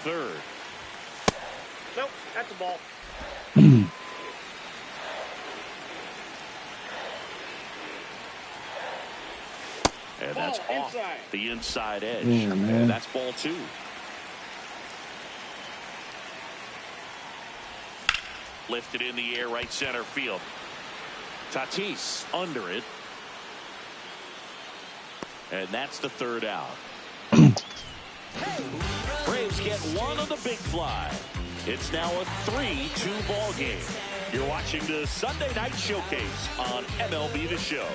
Third. Nope, that's a ball. And that's off the inside edge. Yeah, man. And that's ball 2. Lifted in the air, right center field. Tatis under it. And that's the third out. Braves get one on the big fly. It's now a 3-2 ball game. You're watching the Sunday Night Showcase on MLB The Show.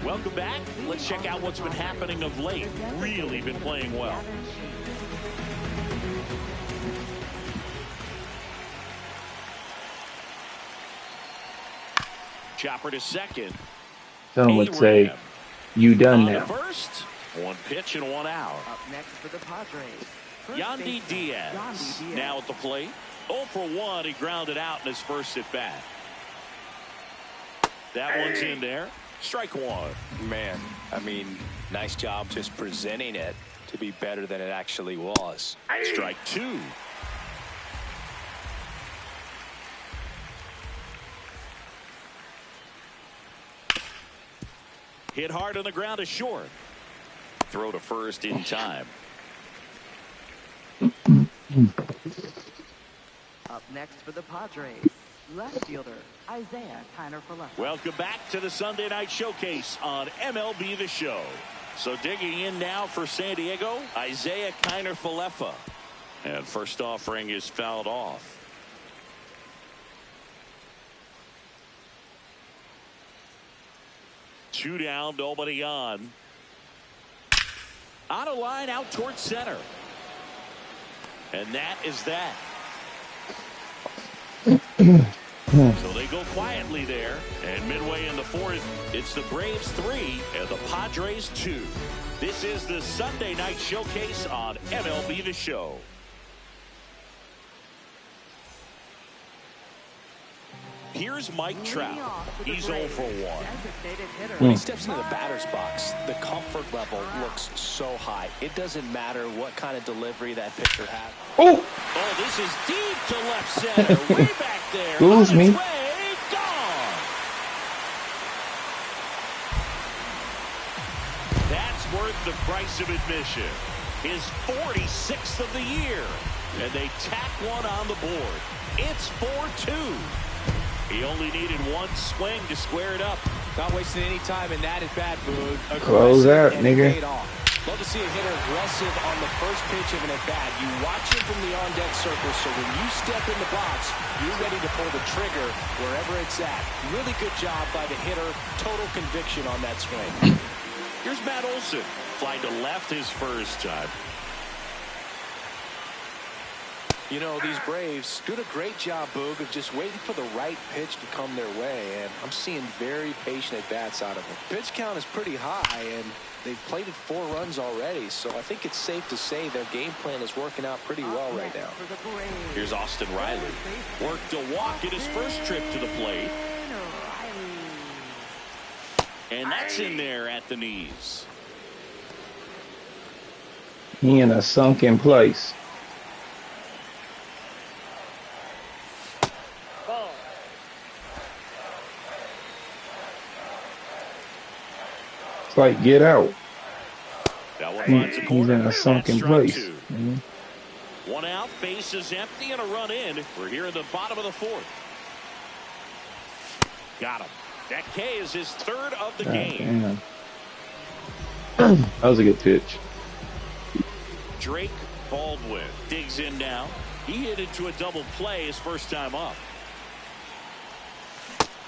Welcome back. Let's check out what's been happening of late. Really been playing well. Chopper to second. Some would say, you done now. First, one pitch and one out. Up next for the Padres. Yandy Diaz now at the plate. 0 for 1. He grounded out in his first at bat. That one's in there. Strike 1. Man, I mean, nice job just presenting it to be better than it actually was. Strike 2. Hit hard on the ground to short. Throw to first in time. Up next for the Padres, left fielder Isaiah Kiner-Falefa. Welcome back to the Sunday Night Showcase on MLB The Show. So digging in now for San Diego, Isaiah Kiner-Falefa. And first offering is fouled off. Two down, nobody on. On a line out towards center. And that is that. So they go quietly there. And midway in the fourth, it's the Braves 3 and the Padres 2. This is the Sunday Night Showcase on MLB The Show. Here's Mike Trout. He's 0 for 1. When he steps into the batter's box, the comfort level looks so high. It doesn't matter what kind of delivery that pitcher has. Oh, This is deep to left center. Way back there. Excuse me. Way gone. That's worth the price of admission. His 46th of the year. And they tack one on the board. It's 4-2. He only needed one swing to square it up. Not wasting any time in that at-bat, Boog. Close out, nigga. Love to see a hitter aggressive on the first pitch of an at-bat. You watch him from the on-deck circle, so when you step in the box, you're ready to pull the trigger wherever it's at. Really good job by the hitter. Total conviction on that swing. Here's Matt Olson. Flying to left his first time. You know, these Braves doing a great job, Boog, of just waiting for the right pitch to come their way, and I'm seeing very patient at-bats out of them. Pitch count is pretty high, and they've plated 4 runs already, so I think it's safe to say their game plan is working out pretty well right now. Here's Austin Riley. Worked a walk in his first trip to the plate. And that's in there at the knees. he in a sunken place. It's like, get out. That one finds a He's corner. in a sunken That's place. strike 2. One out, base is empty, and a run in. We're here in the bottom of the fourth. Got him. That K is his third of the game. Damn. That was a good pitch. Drake Baldwin digs in now. He hit into a double play his first time up.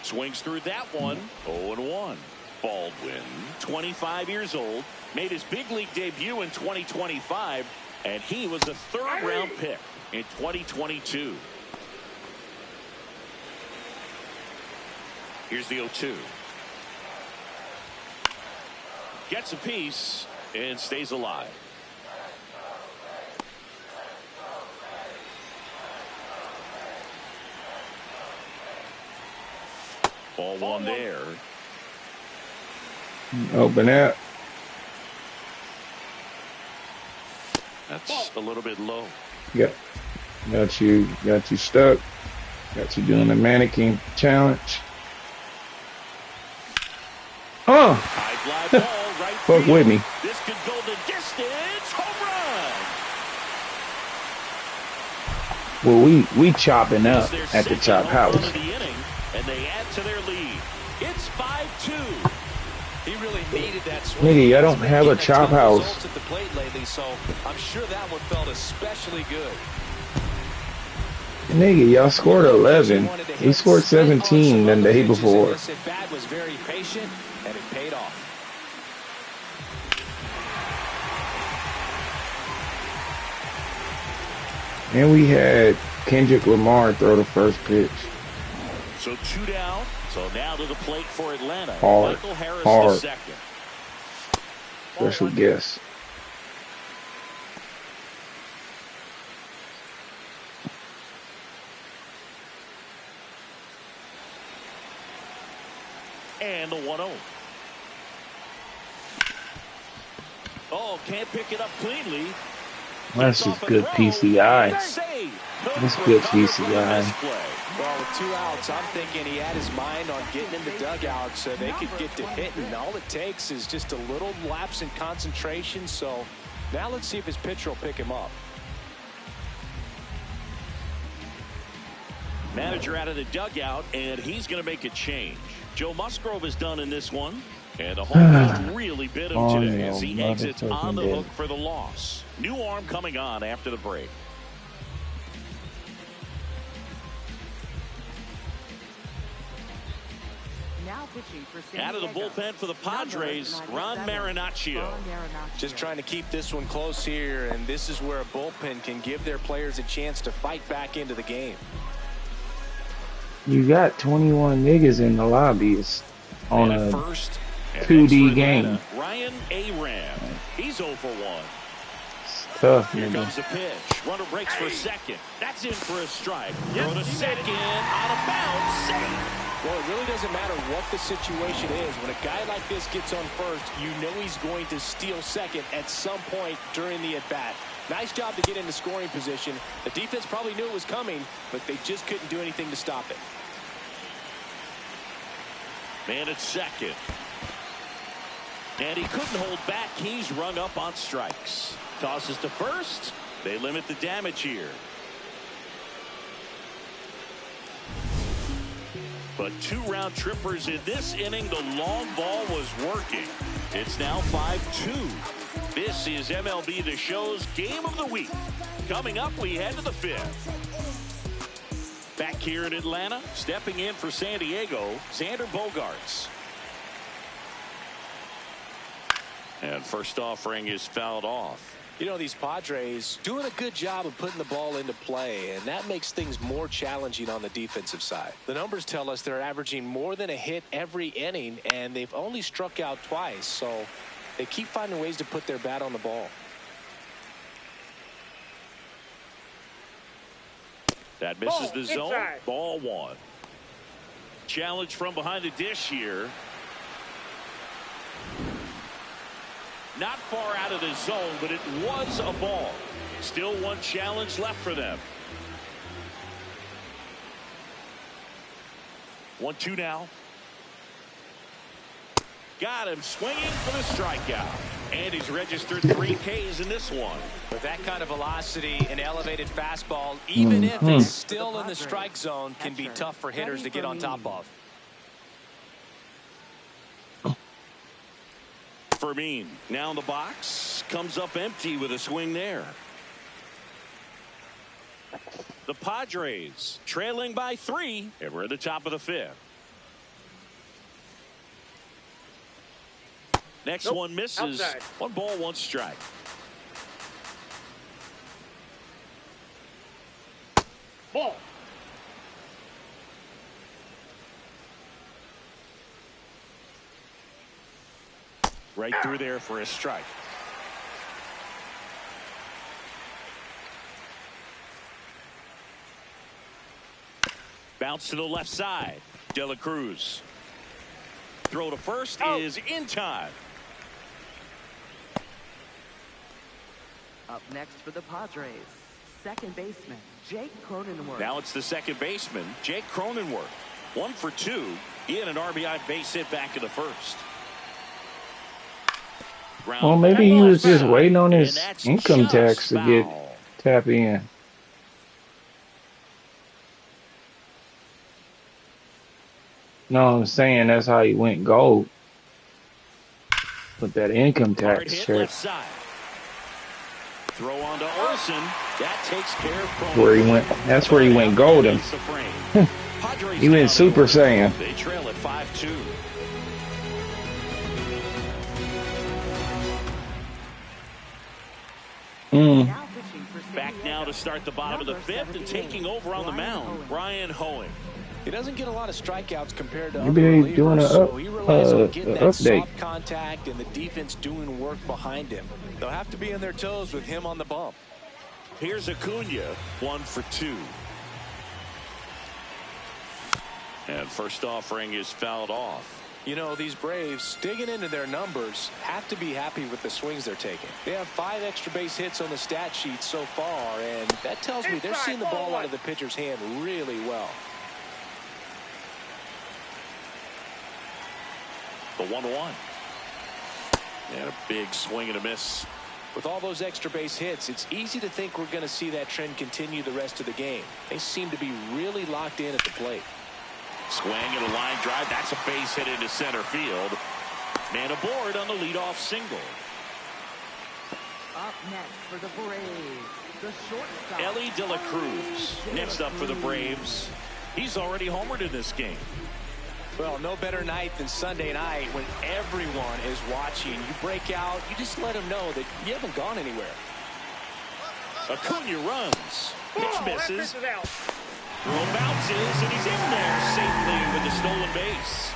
Swings through that one. 0-1. Baldwin, 25 years old, made his big league debut in 2025, and he was a third-round pick in 2022. Here's the 0-2. Gets a piece and stays alive. Ball one there. Open up. That's a little bit low. Yeah. Got you stuck. Got you doing the mannequin challenge. Oh! High fly ball, right Fuck field. with me. This could go the distance. Home run. Well, we chopping up at the chop house. Of the inning, and they add to their lead. It's 5-2. He really needed that swing. Nigga, I don't have a chop house. At the plate lately, so I'm sure that one felt especially good. Nigga, y'all scored 11. We scored 17 the day before. This at bat was very patient, and it paid off. And we had Kendrick Lamar throw the first pitch. So 2 down. So now to the plate for Atlanta. Hard. Michael Harris Hard. the second. Special guess. And the 1-0. Oh, can't pick it up cleanly. That's just good PCI. That's good PCI. Well, with 2 outs, I'm thinking he had his mind on getting in the dugout so they could get to hitting. All it takes is just a little lapse in concentration. So now let's see if his pitcher will pick him up. Manager out of the dugout, and he's going to make a change. Joe Musgrove is done in this one. And the home run really bit him today as he exits on the hook for the loss. New arm coming on after the break. Now pitching for San Out of the Diego. bullpen for the Padres, Ron Marinaccio. Just trying to keep this one close here, and this is where a bullpen can give their players a chance to fight back into the game. You got 21 niggas in the lobbies on a first 2D game. Ryan Aram. He's 0 for 1. It's tough, Here nigga. comes the pitch. Runner breaks for second. That's in for a strike. Throw to second. Out of bounds. Safe. Well, it really doesn't matter what the situation is. When a guy like this gets on first, you know he's going to steal second at some point during the at-bat. Nice job to get into scoring position. The defense probably knew it was coming, but they just couldn't do anything to stop it. Man at second. And he couldn't hold back. He's rung up on strikes. Tosses to first. They limit the damage here. But 2 round trippers in this inning. The long ball was working. It's now 5-2. This is MLB The Show's Game of the Week. Coming up, we head to the 5th. Back here in Atlanta, stepping in for San Diego, Xander Bogaerts. And first offering is fouled off. You know, these Padres doing a good job of putting the ball into play, and that makes things more challenging on the defensive side. The numbers tell us they're averaging more than a hit every inning, and they've only struck out twice, so they keep finding ways to put their bat on the ball. That misses the zone. Inside. Ball 1. Challenge from behind the dish here. Not far out of the zone, but it was a ball. Still 1 challenge left for them. 1-2 now. Got him swinging for the strikeout. And he's registered 3 Ks in this one. With that kind of velocity and elevated fastball, even if it's still in the strike zone, can be tough for hitters to get on top of. Fermin now in the box, comes up empty with a swing there. The Padres trailing by 3, and we're at the top of the 5th. Next one misses. Outside. 1 ball, 1 strike. Ball. Right through there for a strike. Bounce to the left side. De La Cruz. Throw to first is in time. Up next for the Padres, second baseman Jake Cronenworth. Now it's the second baseman, Jake Cronenworth. 1 for 2. He had an RBI base hit back in the first. Well, maybe he was just waiting on his income tax to get tap in. No, I'm saying that's how he went gold. With that income tax check. Throw on to Olsen. That takes care of where he went. That's where he went golden. He went Super Saiyan. They trail at 5-2. Back now to start the bottom of the fifth and taking over on the mound, Brian Hoeing. He doesn't get a lot of strikeouts compared to maybe other he's doing relievers, so he relies on getting that update. soft contact and the defense doing work behind him. They'll have to be on their toes with him on the bump. Here's Acuna, 1 for 2. And first offering is fouled off. You know, these Braves, digging into their numbers, have to be happy with the swings they're taking. They have 5 extra base hits on the stat sheet so far, and that tells me they're seeing the ball out of the pitcher's hand really well. The 1-1. And a big swing and a miss. With all those extra base hits, it's easy to think we're going to see that trend continue the rest of the game. They seem to be really locked in at the plate. Swing and a line drive. That's a base hit into center field. Man aboard on the leadoff single. Up next for the Braves, the shortstop Ellie De La Cruz. Next up for the Braves. He's already homered in this game. Well, no better night than Sunday night when everyone is watching. You break out, you just let them know that you haven't gone anywhere. Acuna runs. Pitch misses. Throw bounces, and he's in there safely with the stolen base.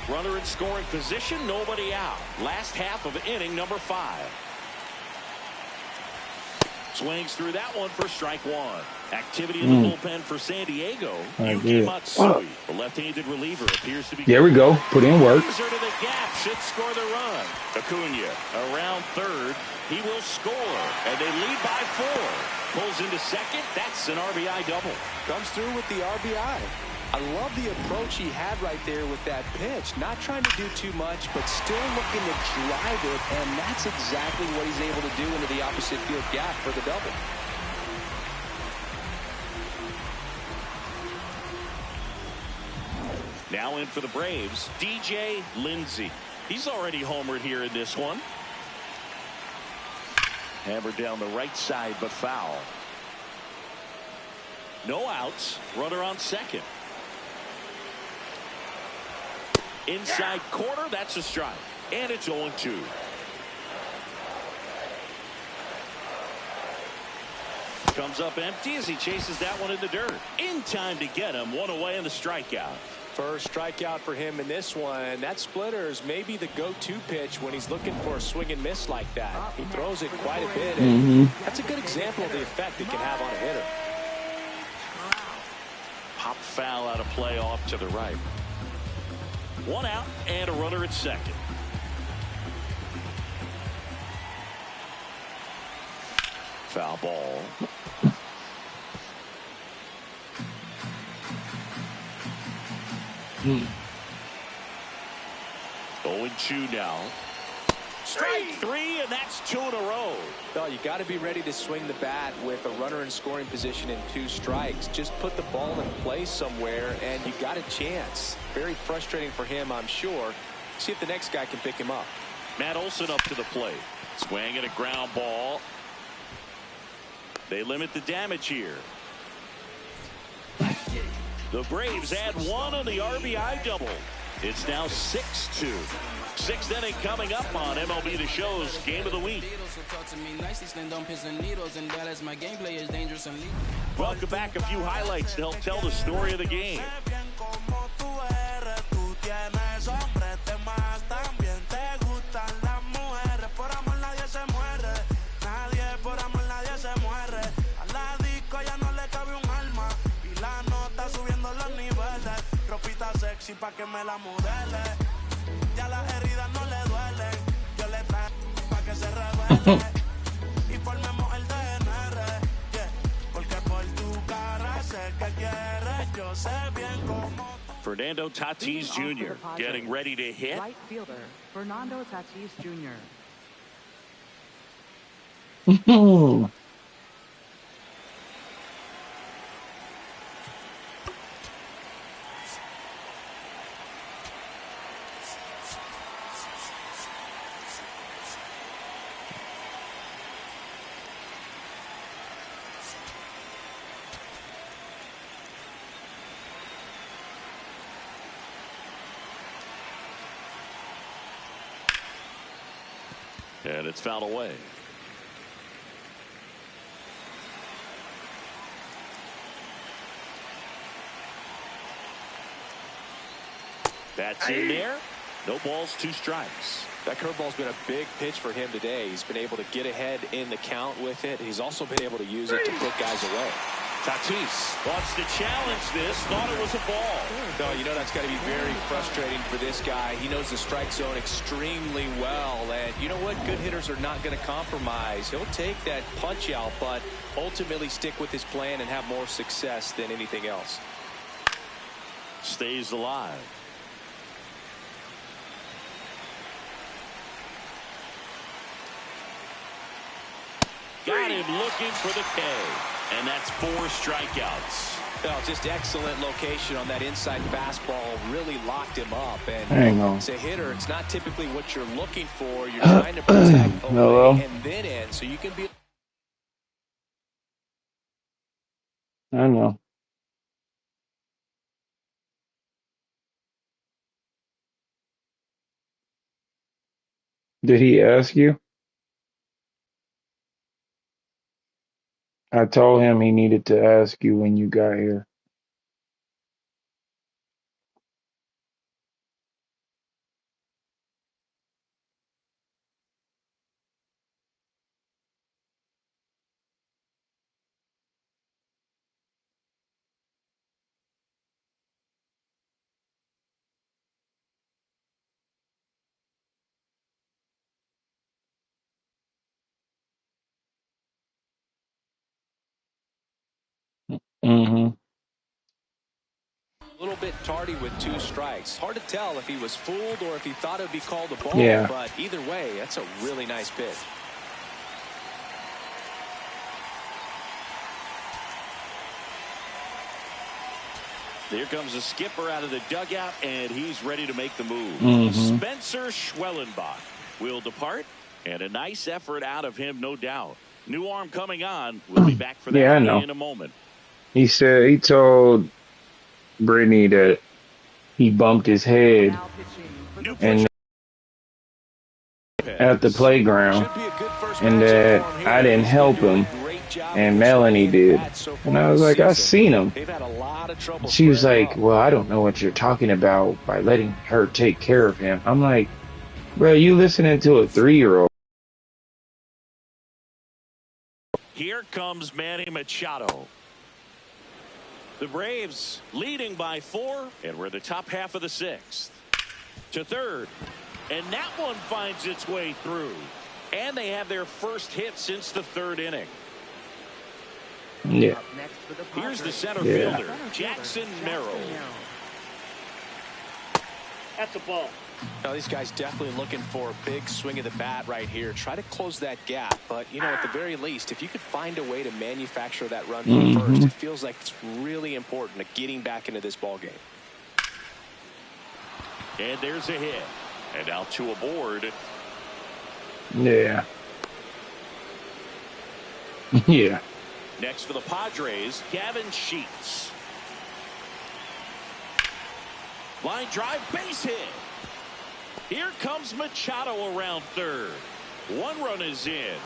Runner in scoring position, nobody out. Last half of inning number 5. Swings through that one for strike 1. Activity in the bullpen for San Diego. Yuki Matsui, the left-handed reliever, appears to be. There we go. Put in work. To the gap, should score the run. Acuna around third. He will score, and they lead by 4. Pulls into second. That's an RBI double. Comes through with the RBI. I love the approach he had right there with that pitch. Not trying to do too much, but still looking to drive it, and that's exactly what he's able to do into the opposite field gap for the double. Now in for the Braves, DJ Lindsay. He's already homered here in this one. Hammered down the right side, but foul. No outs. Runner on second. Inside corner, that's a strike. And it's 0-2. Comes up empty as he chases that one in the dirt. In time to get him. One away on the strikeout. First strikeout for him in this one. That splitter is maybe the go-to pitch when he's looking for a swing and miss like that. He throws it quite a bit. And that's a good example of the effect it can have on a hitter. Pop foul out of play off to the right. 1 out and a runner at second. Foul ball. Hmm. 0-2 now. Strike 3, and that's 2 in a row. Well, you got to be ready to swing the bat with a runner in scoring position and 2 strikes. Just put the ball in play somewhere, and you got a chance. Very frustrating for him, I'm sure. See if the next guy can pick him up. Matt Olson up to the plate. Swing and a ground ball. They limit the damage here. The Braves add 1 on the RBI double. It's now 6-2. 6th inning coming up on MLB The Show's Game of the Week. Welcome back. A few highlights to help tell the story of the game. Pa' que me la modele, ya las heridas no le duelen. Yo le traigo pa' Fernando Tatis Jr. getting ready to hit. Right fielder, Fernando Tatis Jr. And it's fouled away. That's in there. No balls, 2 strikes. That curveball's been a big pitch for him today. He's been able to get ahead in the count with it. He's also been able to use it to put guys away. Tatis wants to challenge this. Thought it was a ball. No, you know that's got to be very frustrating for this guy. He knows the strike zone extremely well. And you know what? Good hitters are not going to compromise. He'll take that punch out, but ultimately stick with his plan and have more success than anything else. Stays alive. Got him looking for the K. And that's 4 strikeouts. Well, just excellent location on that inside fastball. Really locked him up. And as a hitter, it's not typically what you're looking for. You're trying to protect away and then in, so you can be. I know. Did he ask you? I told him he needed to ask you when you got here. Mm-hmm. A little bit tardy with 2 strikes. Hard to tell if he was fooled or if he thought it would be called a ball. Yeah. But either way, that's a really nice pitch. Here comes the skipper out of the dugout, and he's ready to make the move. Mm-hmm. Spencer Schwellenbach will depart, and a nice effort out of him, no doubt. New arm coming on. We'll be back for that I know. in a moment. He told Brittany that he bumped his head and at the playground, and that I didn't help him, and Melanie did. And I was like, I seen him. She was like, well, I don't know what you're talking about by letting her take care of him. I'm like, bro, you listening to a 3-year-old. Here comes Manny Machado. The Braves leading by 4, and we're the top half of the 6th. To third, and that one finds its way through. And they have their first hit since the 3rd inning. Yeah. Here's the center fielder, Jackson Merrill. That's a ball. Now, these guys definitely looking for a big swing of the bat right here. Try to close that gap. But, you know, at the very least, if you could find a way to manufacture that run from first, it feels like it's really important to getting back into this ball game. And there's a hit. And now 2 aboard. Yeah. Yeah. Next for the Padres, Gavin Sheets. Line drive, base hit. Here comes Machado around third. 1 run is in.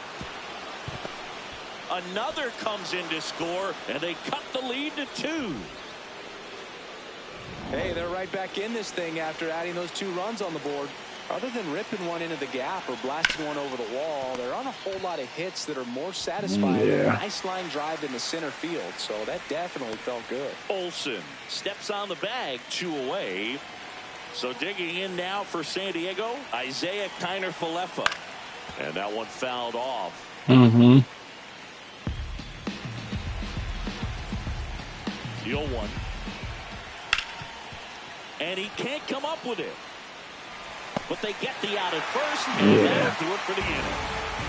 Another comes in to score, and they cut the lead to 2. Hey, they're right back in this thing after adding those 2 runs on the board. Other than ripping one into the gap or blasting one over the wall, there aren't a whole lot of hits that are more satisfying than a nice line drive in the center field. So that definitely felt good. Olsen steps on the bag, 2 away. So digging in now for San Diego, Isaiah Kiner-Falefa. And that one fouled off. Mm-hmm. The 0-1. And he can't come up with it. But they get the out at first, and that'll do it for the inning.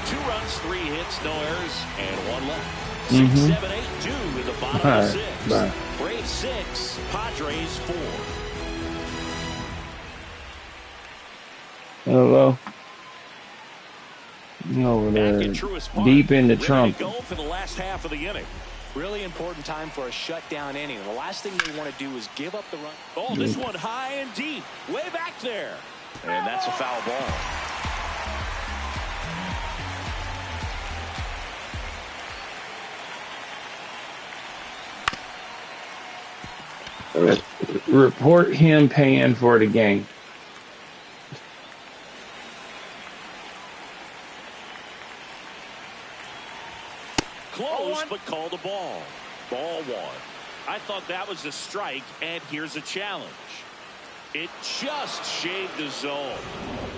2 runs, 3 hits, no errors, and 1 left. 6, 7, 8, 2 in the bottom of the 6th. Braves 6, Padres 4. Hello. Over there, deep into Trump. Go for the last half of the inning. Really important time for a shutdown inning. The last thing they want to do is give up the run. Oh, this one high and deep, way back there. And that's a foul ball. Report him paying for the game. Close, but called a ball. Ball 1. I thought that was a strike, and here's a challenge. It just shaved the zone.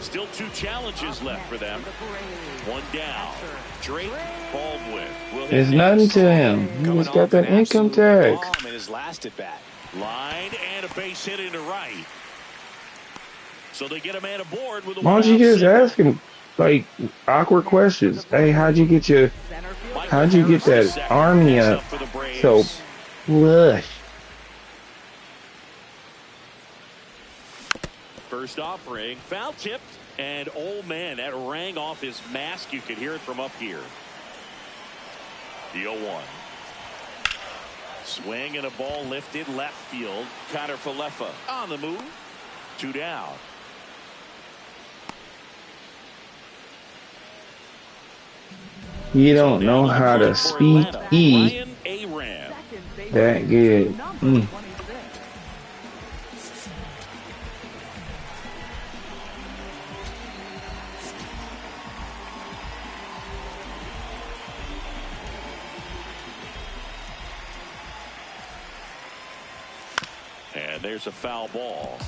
Still 2 challenges left for them. 1 down. Drake Baldwin will hit. There's nothing to him. He just got that income tax. In his last at bat. Line and a base hit into right. So they get a man aboard with a. Why don't you just ask him like awkward questions? Hey, how'd you get that army up so lush? First offering, foul tipped, and oh man, that rang off his mask. You could hear it from up here. The 0-1. Swing and a ball lifted left field. Connor Falefa on the move. 2 down. You don't know how to speak that good. And there's a foul ball.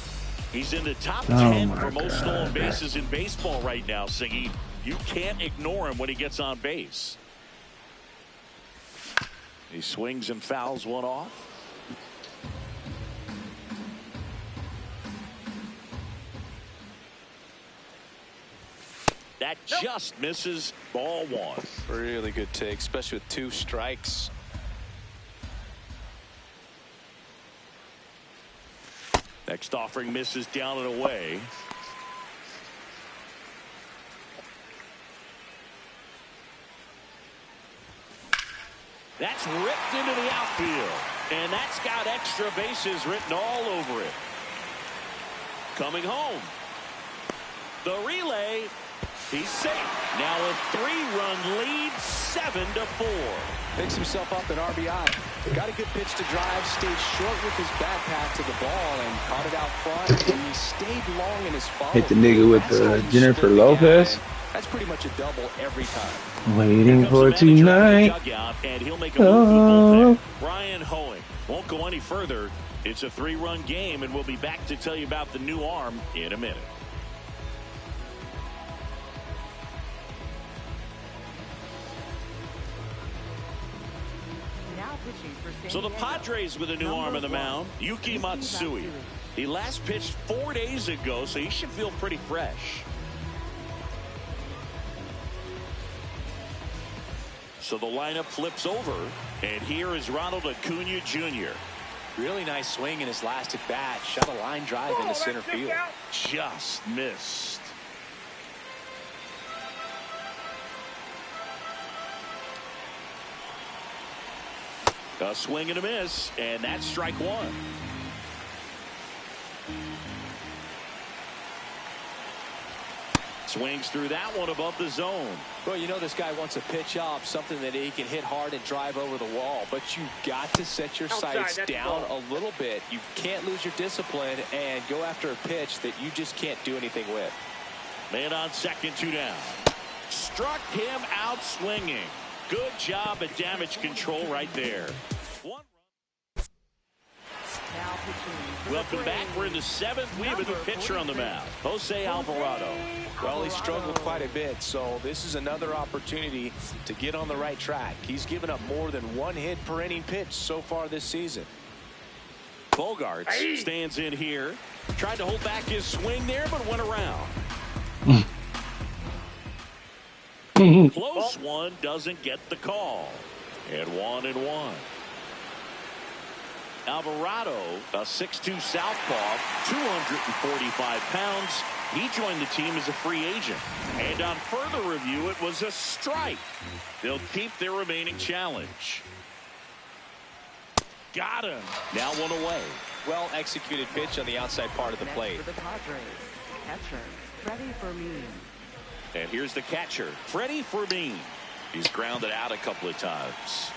He's in the top 10 for most stolen bases in baseball right now, Siggy. You can't ignore him when he gets on base. He swings and fouls one off. That just misses. Ball 1. Really good take, especially with 2 strikes. Next offering misses down and away. That's ripped into the outfield. And that's got extra bases written all over it. Coming home. The relay. He's safe. Now a 3-run lead, 7-4. Picks himself up an RBI. Got a good pitch to drive, stayed short with his back pass to the ball, and caught it out front. And he stayed long in his follow. Hit the nigga with Jennifer Lopez. That's pretty much a double every time. Waiting for tonight. And he'll make a move there. Brian Hoeing won't go any further. It's a 3-run game, and we'll be back to tell you about the new arm in a minute. So the Padres with a new arm on the mound, Yuki Matsui. He last pitched 4 days ago, so he should feel pretty fresh. So the lineup flips over, and here is Ronald Acuna Jr. Really nice swing in his last at bat. Shot a line drive into center field. Just missed. A swing and a miss, and that's strike 1. Swings through that one above the zone. Well, you know this guy wants a pitch up, something that he can hit hard and drive over the wall. But you've got to set your sights down a little bit. You can't lose your discipline and go after a pitch that you just can't do anything with. Man on second, 2 down. Struck him out swinging. Good job at damage control right there. 1 run. Now Welcome back. We're in the 7th. We have a new pitcher on the mound, Jose Alvarado. Well, he struggled quite a bit, so this is another opportunity to get on the right track. He's given up more than 1 hit per inning pitch so far this season. Bogarts stands in here. Tried to hold back his swing there, but went around. Close one, doesn't get the call. And 1-1. Alvarado, a 6'2" southpaw, 245 pounds. He joined the team as a free agent. And on further review, it was a strike. They'll keep their remaining challenge. Got him. Now 1 away. Well executed pitch on the outside part of the plate. For the Padres, catcher, Freddie Fermin. And here's the catcher, Freddie Fermin. He's grounded out a couple of times.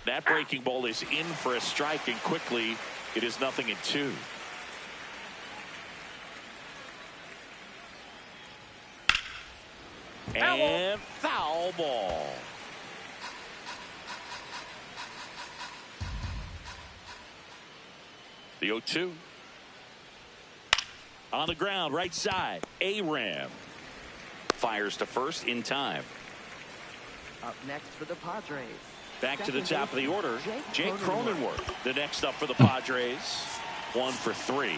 That breaking ball is in for a strike, and quickly it is 0-2. And foul ball. The 0-2. On the ground, right side. Aram fires to first in time. Up next for the Padres. Back to the top of the order, Jake Cronenworth. The next up for the Padres. 1 for 3.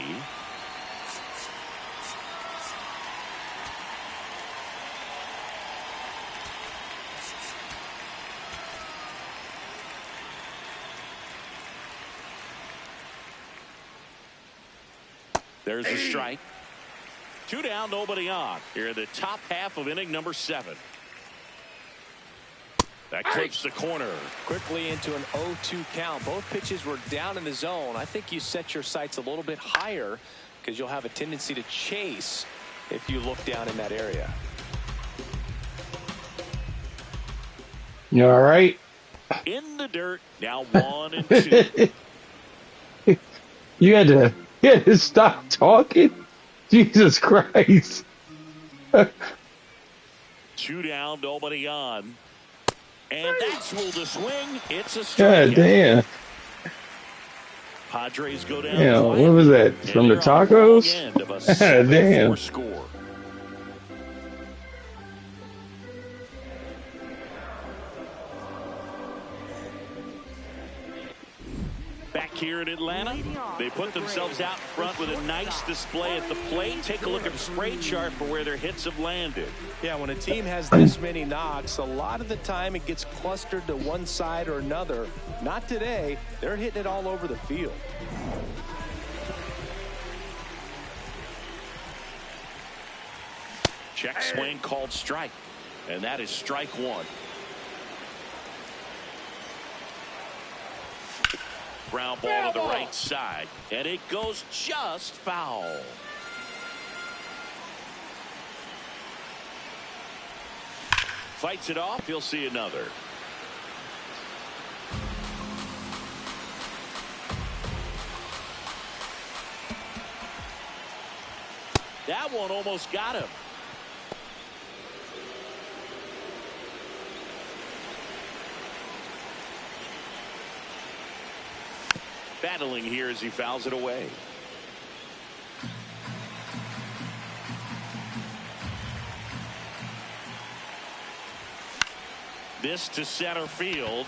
There's a strike. 2 down, nobody on. Here in the top half of inning number 7. That clips the corner. Quickly into an 0-2 count. Both pitches were down in the zone. I think you set your sights a little bit higher because you'll have a tendency to chase if you look down in that area. You all right? In the dirt. Now 1-2. You had to stop talking? Jesus Christ. 2 down, nobody on. And that's ruled a swing. It's a strike. God damn. Padres go down. Yeah, what was that? From the tacos? God damn. Score. Back here in Atlanta, they put themselves out front with a nice display at the plate. Take a look at the spray chart for where their hits have landed. Yeah, when a team has this many knocks, a lot of the time it gets clustered to one side or another. Not today. They're hitting it all over the field. Check swing called strike. And that is strike 1. Ground ball to the right side, and it goes just foul. Fights it off. He'll see another. That one almost got him. Battling here as he fouls it away. This to center field.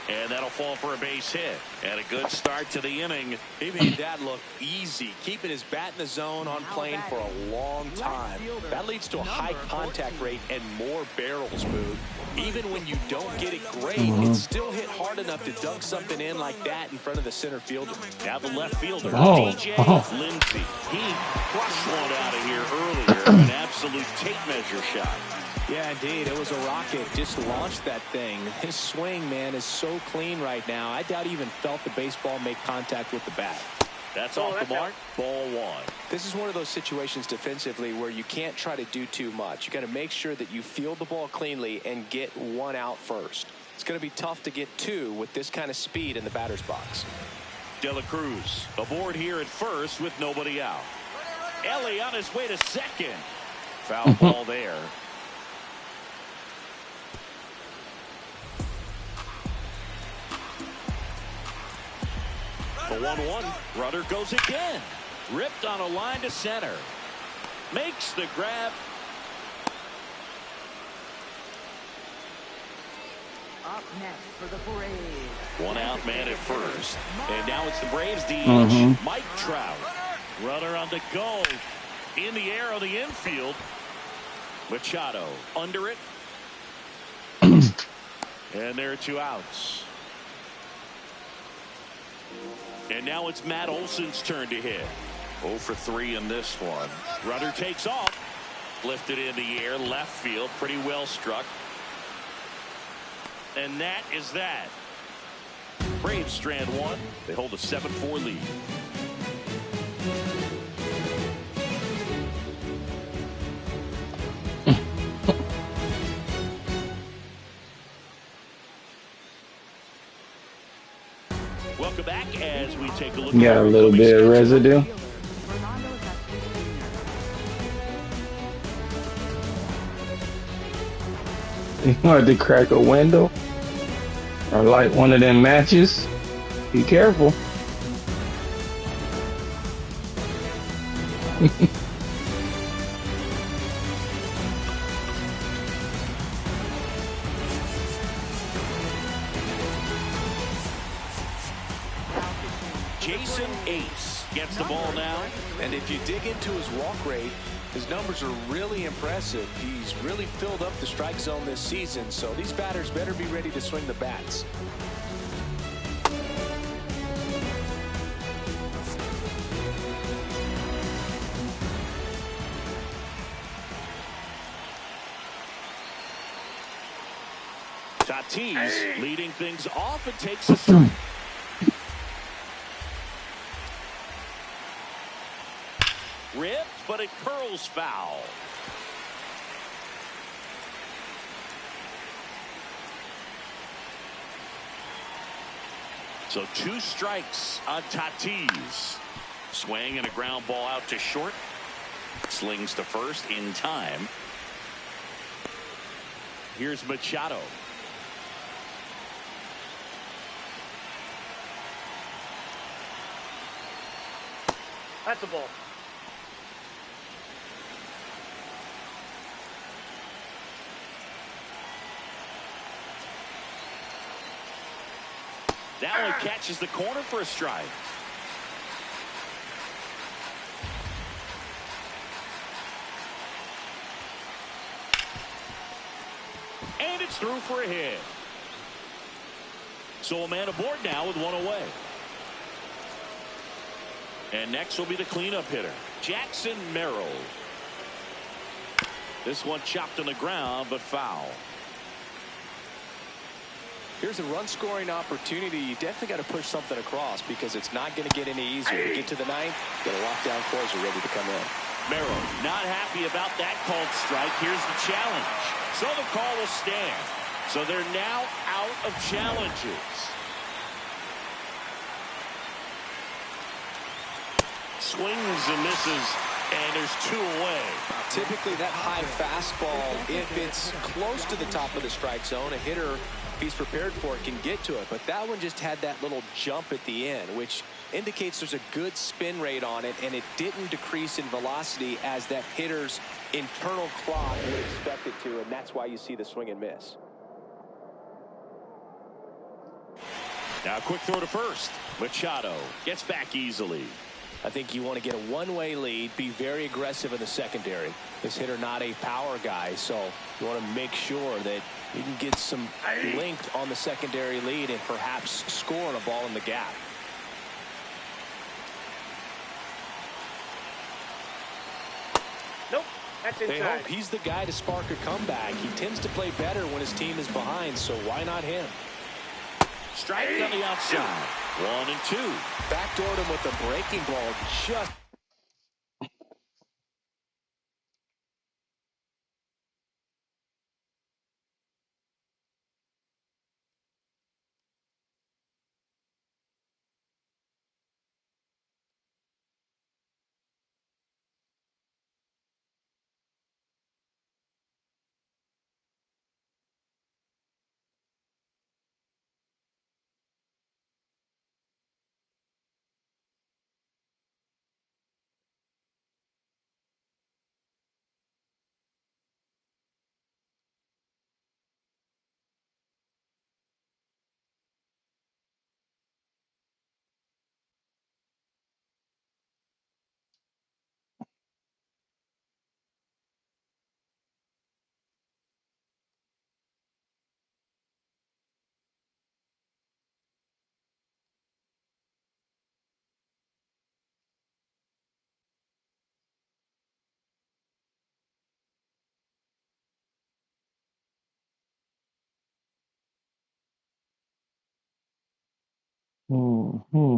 And that'll fall for a base hit. And a good start to the inning. He made that look easy, keeping his bat in the zone on plane for a long time. That leads to a high contact rate and more barrels, Boog. Even when you don't get it great, it's still hit hard enough to dunk something in like that in front of the center fielder. Now the left fielder, DJ Lindsey. He crushed one out of here earlier. An absolute tape measure shot. Yeah, indeed. It was a rocket. Just launched that thing. His swing, man, is so clean right now. I doubt he even felt the baseball make contact with the bat. That's off the mark. Ball 1. This is one of those situations defensively where you can't try to do too much. You got to make sure that you field the ball cleanly and get one out first. It's going to be tough to get two with this kind of speed in the batter's box. De La Cruz aboard here at first with nobody out. Ellie on his way to second. Foul ball there. The 1-1 runner goes again. Ripped on a line to center. Makes the grab. Up next for the Braves. One out man at first. And now it's the Braves DH. Mike Trout. Runner on the go. In the air on the infield. Machado under it. And there are 2 outs. And now it's Matt Olson's turn to hit. 0 for 3 in this one. Runner takes off. Lifted in the air, left field, pretty well struck. And that is that. Braves strand 1. They hold a 7-4 lead. Welcome back as we take a look. Got a little bit of residue. You want to crack a window or light one of them matches? Be careful. Jason Ace gets the ball now. And if you dig into his walk rate, his numbers are really impressive. He's really filled up the strike zone this season, so these batters better be ready to swing the bats. Tatis leading things off and takes a strike. Ripped, but it curls foul. So 2 strikes on Tatis. Swing and a ground ball out to short. Slings to first in time. Here's Machado. That's a ball. That one catches the corner for a strike. And it's through for a hit. So a man aboard now with 1 away. And next will be the cleanup hitter, Jackson Merrill. This one chopped on the ground, but foul. Here's a run-scoring opportunity. You definitely got to push something across because it's not going to get any easier. To get to the 9th, got a lockdown closer ready to come in. Merrill not happy about that called strike. Here's the challenge. So the call will stand. So they're now out of challenges. Swings and misses, and there's 2 away. Typically that high fastball, if it's close to the top of the strike zone, a hitter, if he's prepared for it, can get to it. But that one just had that little jump at the end, which indicates there's a good spin rate on it, and it didn't decrease in velocity as that hitter's internal clock would expect it to, and that's why you see the swing and miss. Now a quick throw to first. Machado gets back easily. I think you want to get a one-way lead, be very aggressive in the secondary. This hitter not a power guy, so you want to make sure that you can get some length on the secondary lead and perhaps score on a ball in the gap. Nope, that's inside. They hope he's the guy to spark a comeback. He tends to play better when his team is behind, so why not him? Strike on the outside. 1 and 2. Backdoored him with a breaking ball just Hmm.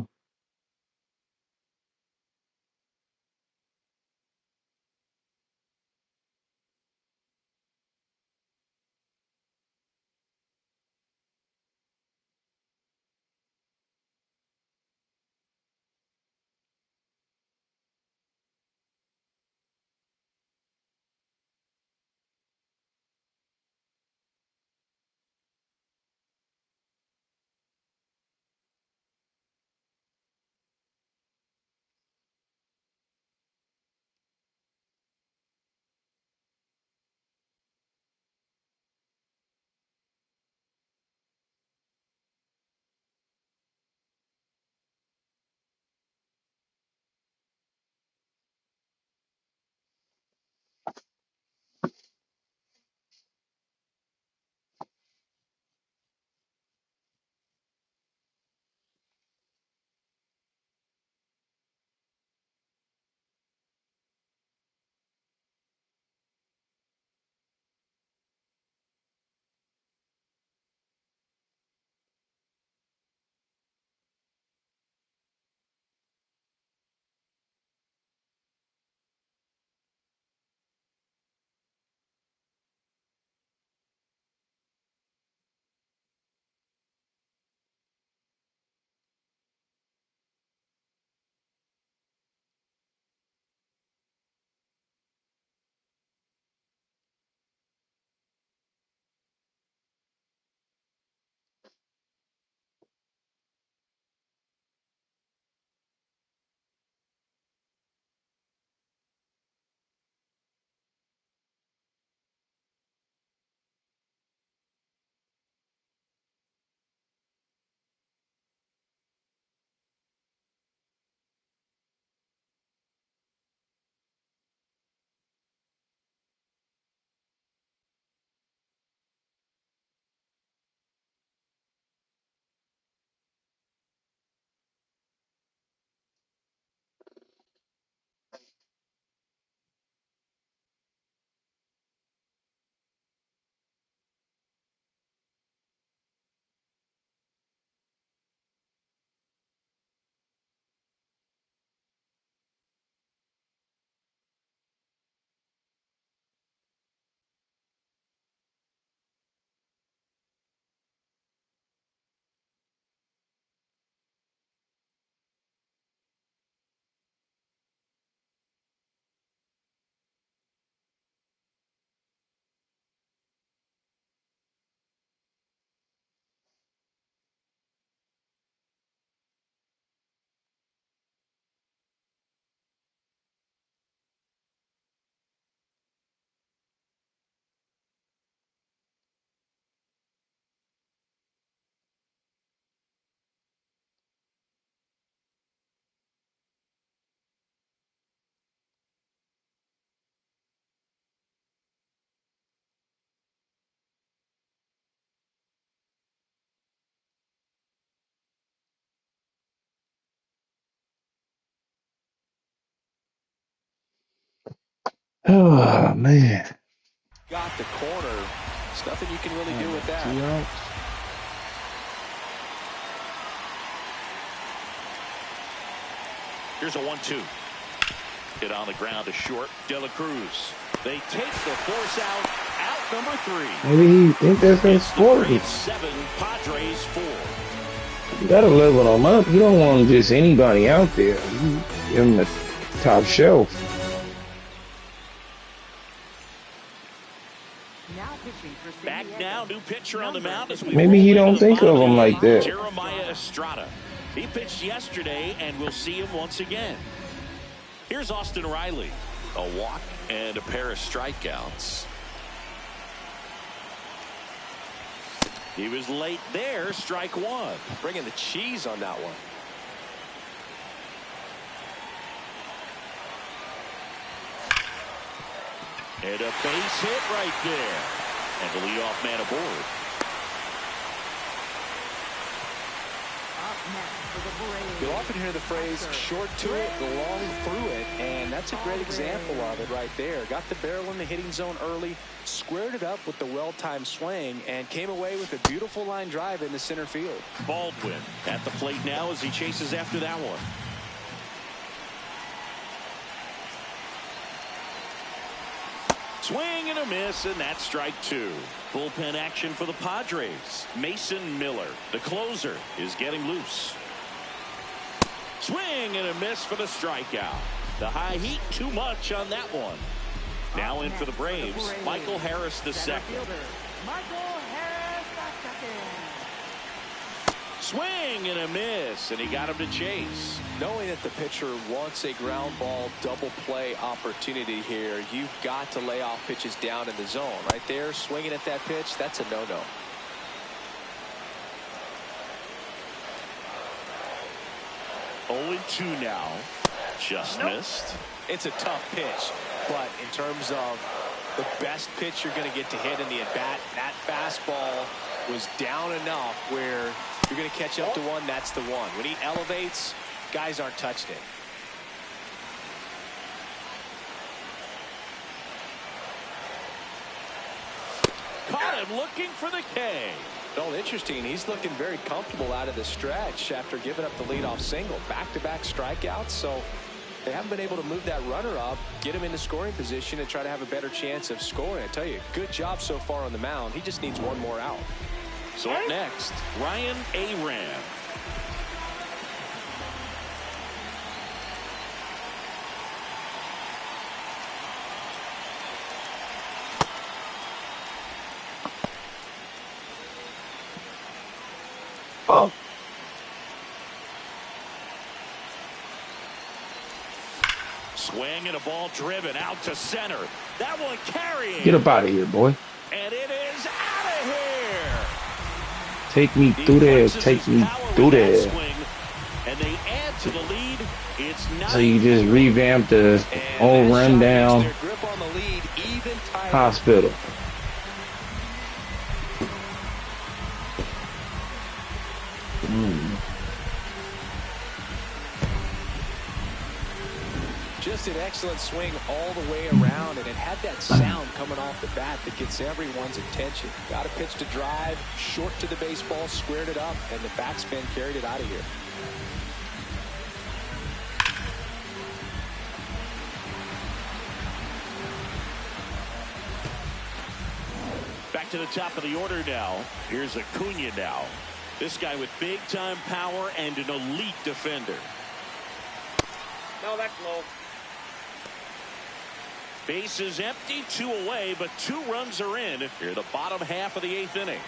Oh man. Got the corner. There's nothing you can really do with that. Here's a 1-2. Hit on the ground to short. De La Cruz. They take the force out number 3. Maybe he think that's his sport. 7, Padres 4. You gotta level them up. You don't want just anybody out there. You give them the top shelf. Now pitching for San Back Diego. now, new pitcher on the mound as we Maybe he roll don't into the think of bottom him like that. Jeremiah Estrada. He pitched yesterday, and we'll see him once again. Here's Austin Riley. A walk and a pair of strikeouts. He was late there, strike 1. Bringing the cheese on that one. And a base hit right there. And the leadoff man aboard. You'll often hear the phrase short to it, long through it, and that's a great example of it right there. Got the barrel in the hitting zone early, squared it up with the well-timed swing, and came away with a beautiful line drive into center field. Baldwin at the plate now as he chases after that one. Swing and a miss, and that's strike two. Bullpen action for the Padres. Mason Miller, the closer, is getting loose. Swing and a miss for the strikeout. The high heat, too much on that one. Now in for the Braves, Michael Harris the second. Swing and a miss, and he got him to chase. Knowing that the pitcher wants a ground ball double play opportunity here, you've got to lay off pitches down in the zone. Right there, swinging at that pitch, that's a no-no. Oh, 2 now. Just missed. It's a tough pitch, but in terms of the best pitch you're going to get to hit in the at-bat, that fastball was down enough where you're going to catch up to one. That's the one. When he elevates, guys aren't touched it. Caught him looking for the K. Oh, interesting. He's looking very comfortable out of the stretch after giving up the leadoff single. Back-to-back strikeouts, so they haven't been able to move that runner up, get him into scoring position, and try to have a better chance of scoring. I tell you, good job so far on the mound. He just needs one more out. So up next, Ryan Aram. Oh. Swing and a ball driven out to center. That one carrying. Get up out of here, boy. And it is out of here. Take me through there. Take me through there. And they add to the lead. It's so you just revamped the old rundown hospital. Just an excellent swing all the way around, and it had that sound coming off the bat that gets everyone's attention. Got a pitch to drive, short to the baseball, squared it up, and the backspin carried it out of here. Back to the top of the order now. Here's Acuna now. This guy with big-time power and an elite defender. No, that's low. Base is empty, 2 away, but 2 runs are in here, the bottom half of the 8th inning.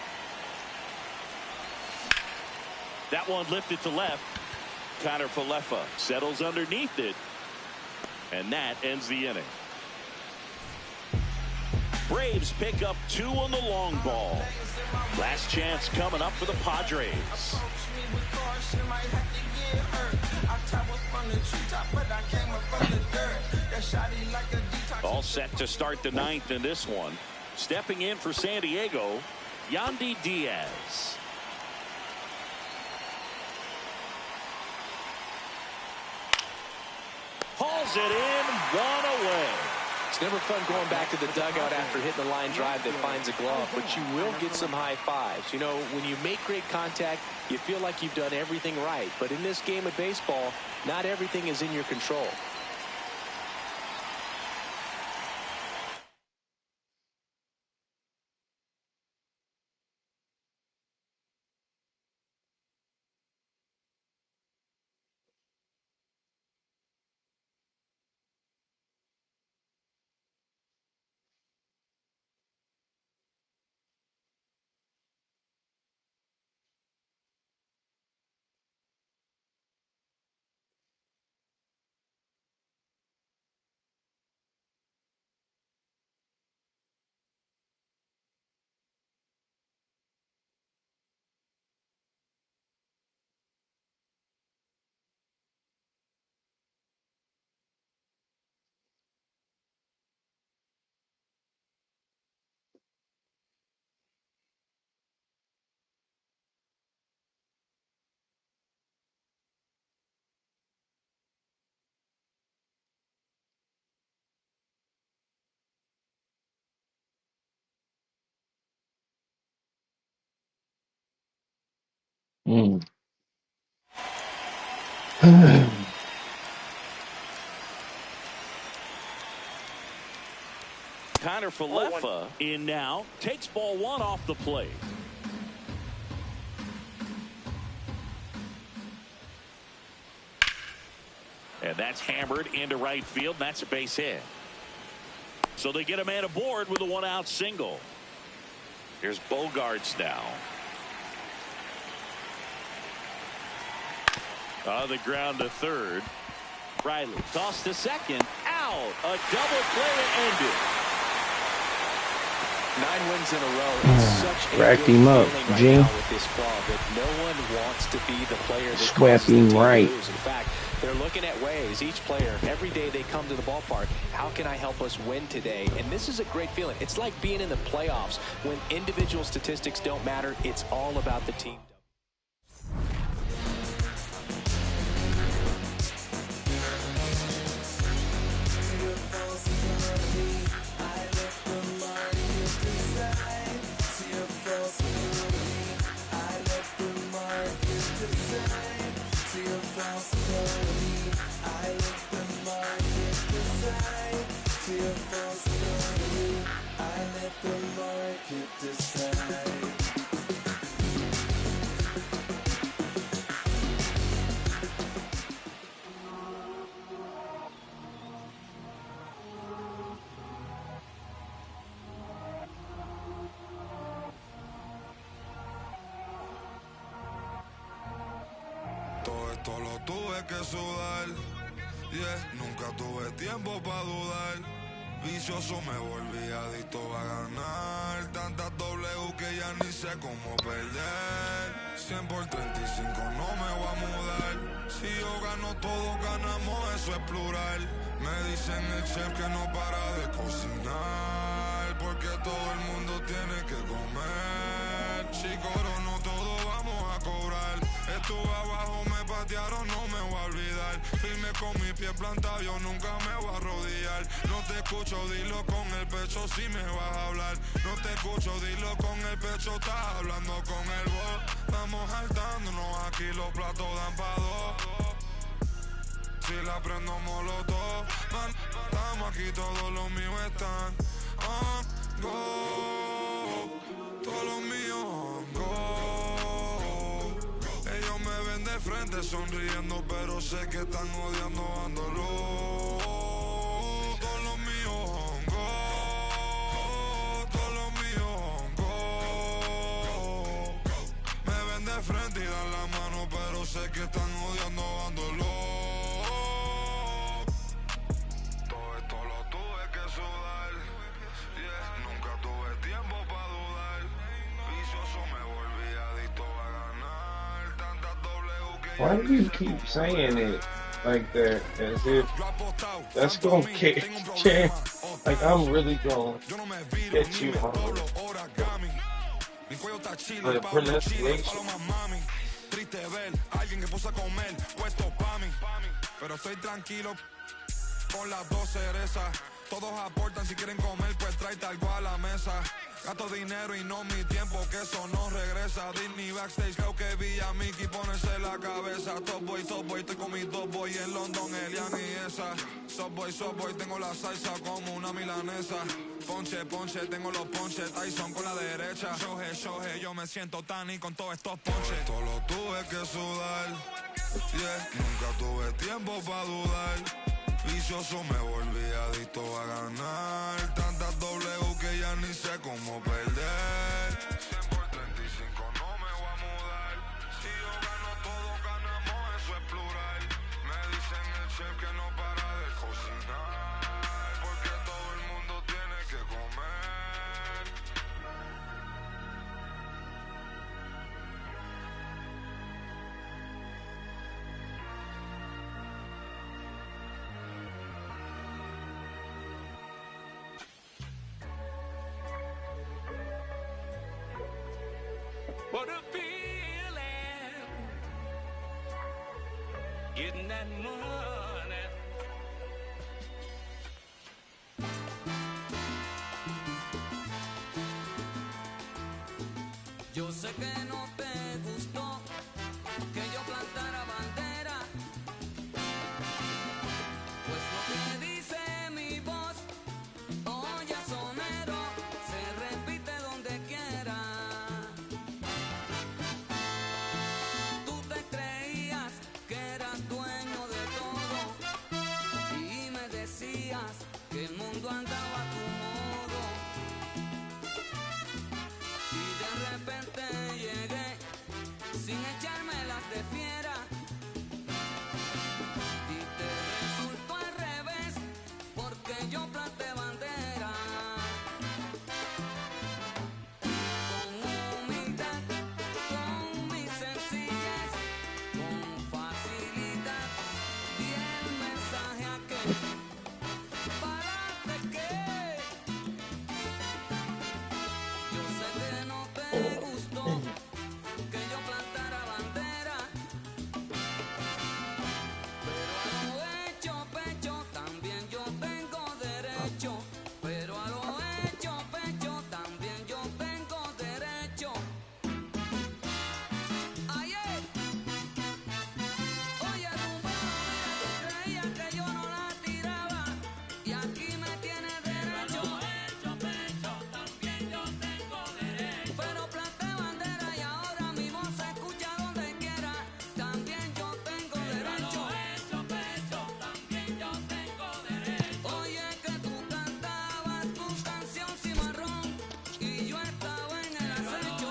That one lifted to left. Connor Falefa settles underneath it, and that ends the inning. Braves pick up 2 on the long ball. Last chance coming up for the Padres. All set to start the 9th in this one. Stepping in for San Diego, Yandy Diaz. Hauls it in, 1 away. It's never fun going back to the dugout after hitting the line drive that finds a glove, but you will get some high fives. You know, when you make great contact, you feel like you've done everything right. But in this game of baseball, not everything is in your control. Mm. Connor Falefa in now, takes ball one off the plate. And that's hammered into right field. That's a base hit. So they get a man aboard with a one-out single. Here's Bogarts now. On the ground to third. Riley tossed to second. Out. A double play to end it. 9 wins in a row. It's such a Racked good him up, feeling right Gene. now with this club that no one wants to be the player that Swept causes the him team to right. lose. In fact, they're looking at ways, each player, every day they come to the ballpark, how can I help us win today? And this is a great feeling. It's like being in the playoffs. When individual statistics don't matter, it's all about the team. Todo esto lo tuve que sudar, yeah, nunca tuve tiempo para dudar. Vicioso me volví adicto a ganar. Tantas W que ya ni sé cómo perder. 100 por 35 no me voy a mudar. Si yo gano todos ganamos, eso es plural. Me dicen el chef que no para de cocinar, porque todo el mundo tiene que comer. Si corono todo vamos a cobrar. Estuve abajo, me patearon, no me voy a olvidar. Firme con mi pie plantado, yo nunca me voy a arrodillar. No te escucho, dilo con el pecho si me vas a hablar. No te escucho, dilo con el pecho, estás hablando con el voz. Vamos saltándonos, aquí los platos dan pa' dos. Si la prendo molotov, man, estamos aquí, todos los míos están on go. Todos los míos on go. Ellos me ven de frente sonriendo, pero sé que están odiando dándolo. Todos los míos on go. Todos los míos on go. Me ven de frente y dan la mano, pero sé que están odiando dándolo. Todo esto lo tuve que sudar, yeah, nunca tuve tiempo para dudar. Vicioso me volví adicto a ganar. Tantas W que Why do you keep saying it like that, as if that's gonna get like I'm really gonna get you on the pronunciation? Triste ver a alguien que puso a comer puesto pa' mí, pero estoy tranquilo con las dos cerezas. Todos aportan, si quieren comer pues tráete algo a la mesa. Gasto dinero y no mi tiempo, que eso no regresa. Disney backstage, creo que vi a Mickey ponerse la cabeza. Top boy, estoy con mis dos boy en London, Elian y esa. Top boy, tengo la salsa como una milanesa. Ponche, tengo los ponches, Tyson con la derecha. Shoje, yo me siento Tani con todos estos ponches. Esto lo tuve que sudar, yeah, nunca tuve tiempo para dudar. Vicioso me volví adicto a ganar. Tantas W que ya ni sé cómo perder. 100 por 35 no me voy a mudar. Si yo gano todo ganamos, eso es plural. Me dicen el chef que no para de cocinar, porque todo el mundo tiene que comer. What a feeling, getting that money. Yo sé que no te gustó el mundo andaba a tu modo y de repente llegué sin echarme las de fiera y te resultó al revés porque yo planté bandera. Con humildad, con mi sencillez, con facilidad di el mensaje a que párate que yo sé que no te gustó que yo plantara bandera, pero a lo hecho pecho también yo tengo derecho, pero a lo hecho pecho también yo tengo derecho. Aye, oye rumbero, mira, tú creías que yo no la tiraba y aquí me tienes derecho. Pero planté bandera y ahora mi voz se escucha donde quiera. También yo tengo derecho. Oye que tú cantabas tu canción cimarrón y yo estaba en el acecho.